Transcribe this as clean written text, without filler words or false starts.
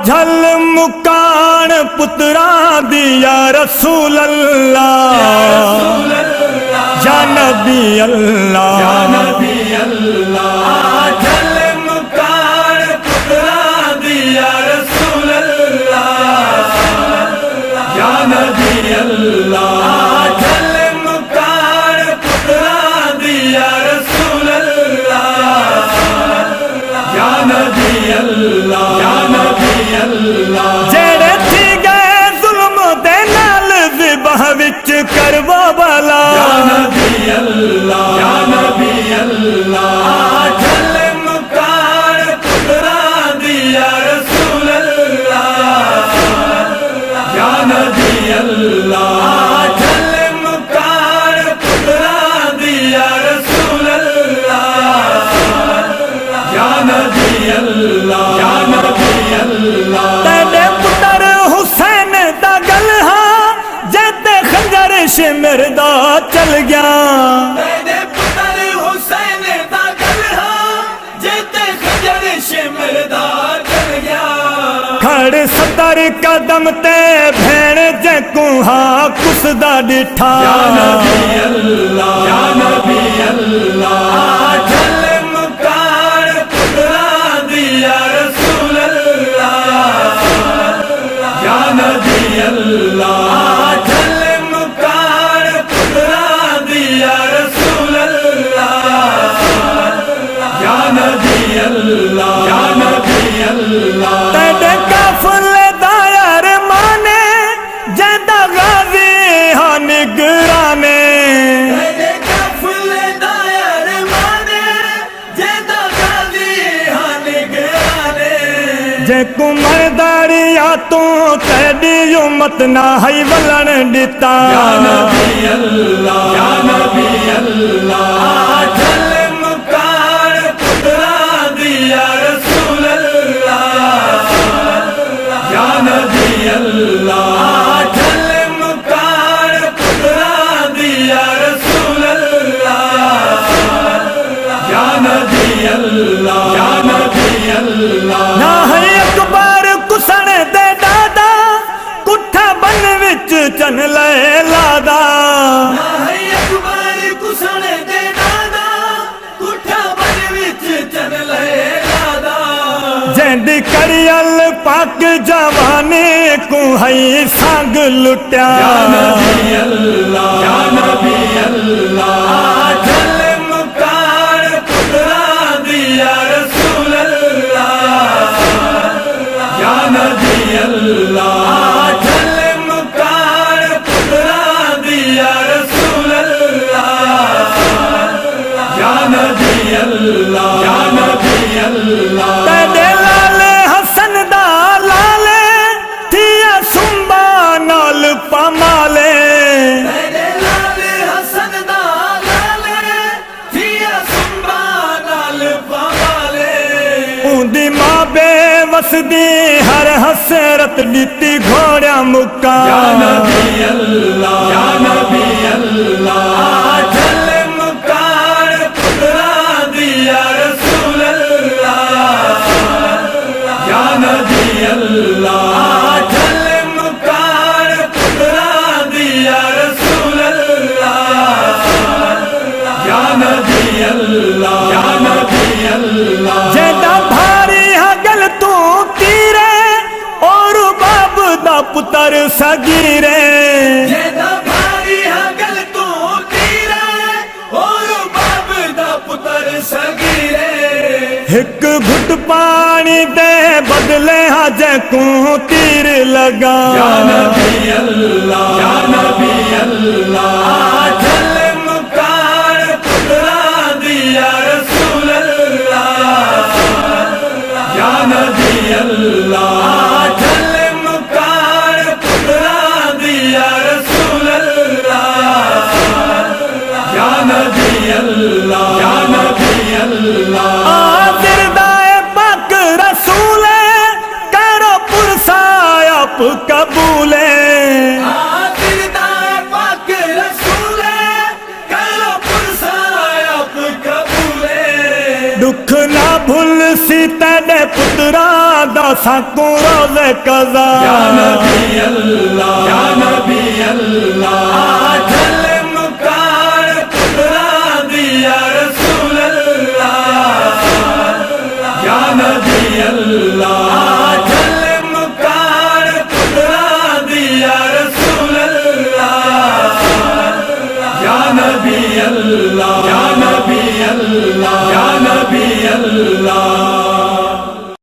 جھل مکان پتراں دی یا رسول اللہ یا نبی اللہ یا نبی اللہ جھل مکان پتراں دی یا رسول اللہ یا نبی اللہ جھل مکان پتراں دی یا رسول اللہ یا نبی اللہ یا نبی اللہ جڑے تھی گئے ظلم دے نال ذبح وچ کروا والا یا نبی اللہ یا نبی اللہ جھل مکان پتراں دی یا رسول اللہ یا نبی اللہ جھل مکان پتراں دی یا رسول اللہ یا نبی اللہ یا نبی اللہ تیرے پتر حسین دا گلہا جیتے خنجر شمر دا چل گیا تیرے پتر حسین دا گلہا جیتے خنجر شمر دا چل گیا کھڑ 70 قدم تے بھین جے کوہا کس دا ڈٹھا یا نبی اللہ یا نبی اللہ جھل مکان پتراں دی یا رسول اللہ یا نبی اللہ جھل مکان پتراں دی یا رسول اللہ یا نبی اللہ یا نبی اللہ تیرے قافلے دا یار مانے جیندہ غازی ہاں نگرانے تیرے قافلے دا یار مانے جیندہ غازی ہاں نگرانے جے کو مرداریا تو تیری امت نہ ہی ولن ڈتا یا نبی اللہ یا نبی اللہ جھل مکان پتراں دی یا رسول اللہ یا نبی اللہ جھل مکان پتراں دی یا رسول اللہ یا نبی اللہ یا نبی اللہ نہ ہے اکبر کسن دے دادا کٹھا بن وچ چن لے لادا نہ ہے اکبر کسن دے دادا کٹھا بن وچ چن لے لادا جیند کریل پاک جوانے کو ہے سانگ لٹیا یا نبی اللہ یا نبی اللہ جھل مکان پتراں دی یا رسول اللہ یا نبی اللہ جھل مکان پتراں دی یا رسول اللہ یا نبی اللہ یا نبی اللہ تیرے لال حسن دا لالے تھیا سنبا نال پامالے تیرے لال حسن دا لالے تھیا سنبا نال پامالے اوندی ماں بے وسدی ہر حسرت لیتی گھوڑیا مکا یا نبی اللہ یا نبی اللہ جھل مکان پتراں دی یا رسول اللہ یا نبی اللہ جھل مکان پتراں دی یا رسول اللہ یا نبی اللہ یا نبی اللہ جیدہ بھاری ہگل تو تیرے اور باب دا پتر سگیرے جیدہ بھاری ہگل تو تیرے اور باب دا پتر سگیرے ایک گھٹ پانی دے بدلے حجے کو تیر لگا یا نبی اللہ یا نبی اللہ جھل مکان پتراں دی یا رسول اللہ یا نبی اللہ جھل مکان پتراں دی یا رسول اللہ یا نبی اللہ یا نبی اللہ قبول دکھ نہ بھول سی تیرے پتراں دا ساکوں روزے قضا یا نبی اللہ یا نبی اللہ جل مکان پترا دی یا رسول اللہ یا نبی اللہ